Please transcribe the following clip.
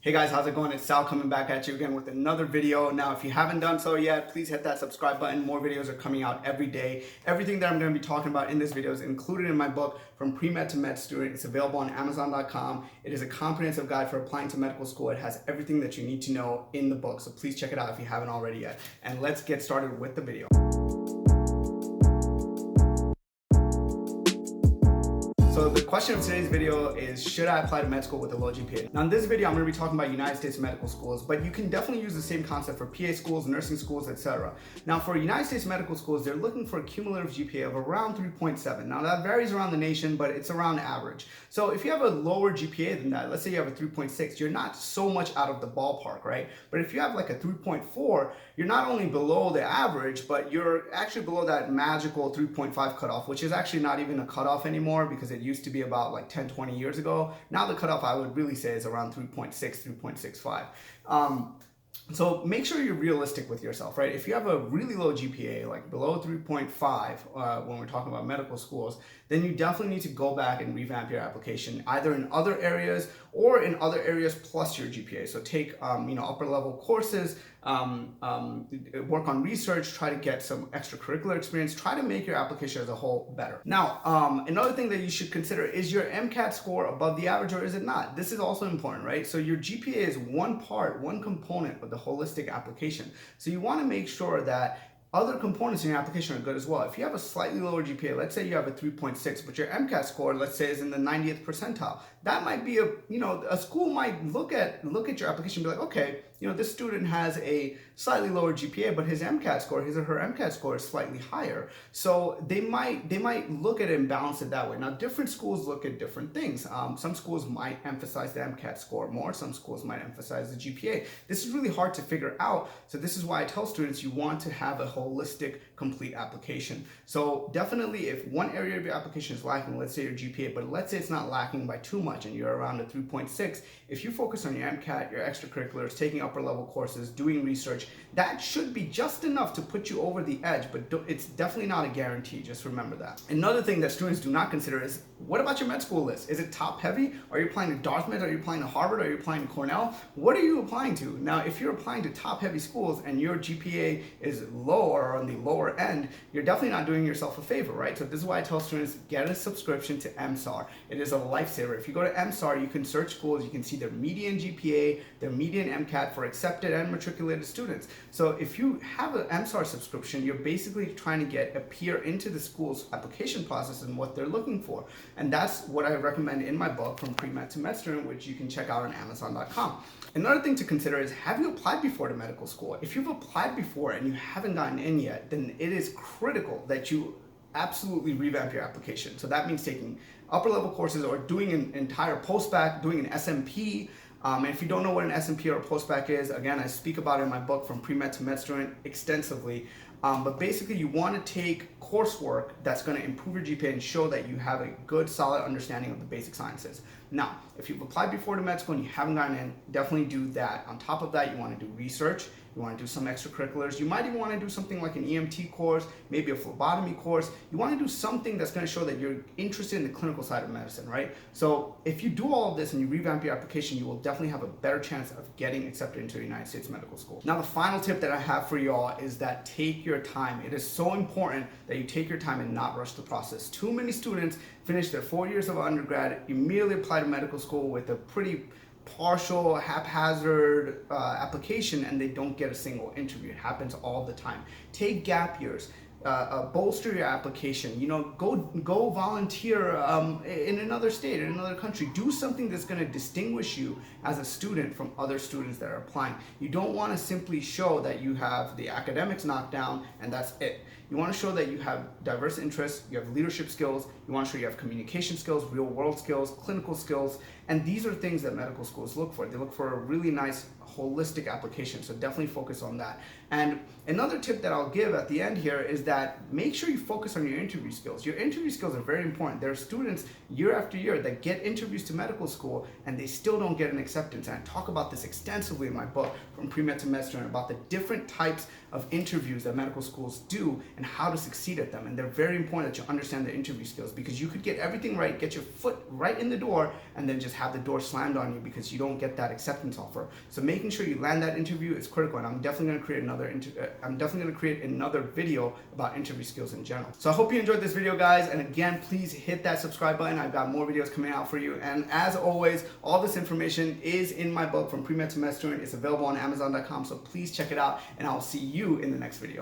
Hey guys, how's it going? It's Sal coming back at you again with another video. Now, if you haven't done so yet, please hit that subscribe button. More videos are coming out every day. Everything that I'm going to be talking about in this video is included in my book, From Pre-Med to Med Student. It's available on Amazon.com. It is a comprehensive guide for applying to medical school. It has everything that you need to know in the book. So please check it out if you haven't already yet. And let's get started with the video. So the question of today's video is, should I apply to med school with a low GPA? Now in this video, I'm going to be talking about United States medical schools, but you can definitely use the same concept for PA schools, nursing schools, etc. Now for United States medical schools, they're looking for a cumulative GPA of around 3.7. Now that varies around the nation, but it's around average. So if you have a lower GPA than that, let's say you have a 3.6, you're not so much out of the ballpark, right? But if you have like a 3.4, you're not only below the average, but you're actually below that magical 3.5 cutoff, which is actually not even a cutoff anymore because it used to be about like 10, 20 years ago. Now the cutoff I would really say is around 3.6, 3.65. So make sure you're realistic with yourself, right? If you have a really low GPA, like below 3.5, when we're talking about medical schools, then you definitely need to go back and revamp your application, either in other areas or in other areas plus your GPA. So take, upper level courses, work on research, try to get some extracurricular experience, try to make your application as a whole better. Now, another thing that you should consider is your MCAT score above the average or is it not? This is also important, right? So your GPA is one component of the holistic application. So you want to make sure that other components in your application are good as well. If you have a slightly lower GPA, let's say you have a 3.6, but your MCAT score, let's say, is in the 90th percentile, that might be a school might look at your application and be like, okay, this student has a slightly lower GPA, but his MCAT score, his or her MCAT score is slightly higher. So they might look at it and balance it that way. Now, different schools look at different things. Some schools might emphasize the MCAT score more. Some schools might emphasize the GPA. This is really hard to figure out. So this is why I tell students you want to have a holistic, complete application. So definitely if one area of your application is lacking, let's say your GPA, but let's say it's not lacking by too much and you're around a 3.6, if you focus on your MCAT, your extracurriculars, taking upper level courses, doing research, that should be just enough to put you over the edge, but it's definitely not a guarantee. Just remember that. Another thing that students do not consider is, what about your med school list? Is it top heavy? Are you applying to Dartmouth? Are you applying to Harvard? Are you applying to Cornell? What are you applying to? Now, if you're applying to top heavy schools and your GPA is low or on the lower end, you're definitely not doing yourself a favor, right? So this is why I tell students, get a subscription to MSAR. It is a lifesaver. If you go to MSAR, you can search schools, you can see their median GPA, their median MCAT for accepted and matriculated students. So if you have an MSAR subscription, you're basically trying to get a peer into the school's application process and what they're looking for. And that's what I recommend in my book, From Pre-Med to Med Student, which you can check out on Amazon.com. Another thing to consider is, have you applied before to medical school? If you've applied before and you haven't gotten in yet, then it is critical that you absolutely revamp your application. So that means taking upper level courses or doing an entire post-bac, doing an SMP. And if you don't know what an SMP or a post-bac is, again, I speak about it in my book, From Pre-Med to Med Student, extensively. But basically, you want to take coursework that's going to improve your GPA and show that you have a good, solid understanding of the basic sciences. Now, if you've applied before to med school and you haven't gotten in, definitely do that. On top of that, you want to do research. You want to do some extracurriculars. You might even want to do something like an EMT course, maybe a phlebotomy course. You want to do something that's going to show that you're interested in the clinical side of medicine, right? So if you do all of this and you revamp your application, you will definitely have a better chance of getting accepted into the United States medical school. Now, the final tip that I have for y'all is that take your time. It is so important that you take your time and not rush the process. Too many students finish their 4 years of undergrad, immediately apply to medical school with a pretty partial, haphazard application, and they don't get a single interview. It happens all the time. Take gap years. Bolster your application. Go volunteer in another state, in another country. Do something that's going to distinguish you as a student from other students that are applying. You don't want to simply show that you have the academics knocked down and that's it. You want to show that you have diverse interests, you have leadership skills, you want to show you have communication skills, real world skills, clinical skills, and these are things that medical schools look for. They look for a really nice holistic application, so definitely focus on that. And another tip that I'll give at the end here is that make sure you focus on your interview skills. Your interview skills are very important. There are students year after year that get interviews to medical school and they still don't get an acceptance. And I talk about this extensively in my book, From Pre-Med to Med Student, about the different types of interviews that medical schools do and how to succeed at them. And they're very important that you understand the interview skills, because you could get everything right, get your foot right in the door, and then just have the door slammed on you because you don't get that acceptance offer. So making sure you land that interview is critical, and I'm definitely going to create another video about interview skills in general. So I hope you enjoyed this video, guys, and again, please hit that subscribe button. I've got more videos coming out for you, and as always, all this information is in my book, From Pre-Med to Med Student. It's available on Amazon.com, so please check it out, and I'll see you in the next video.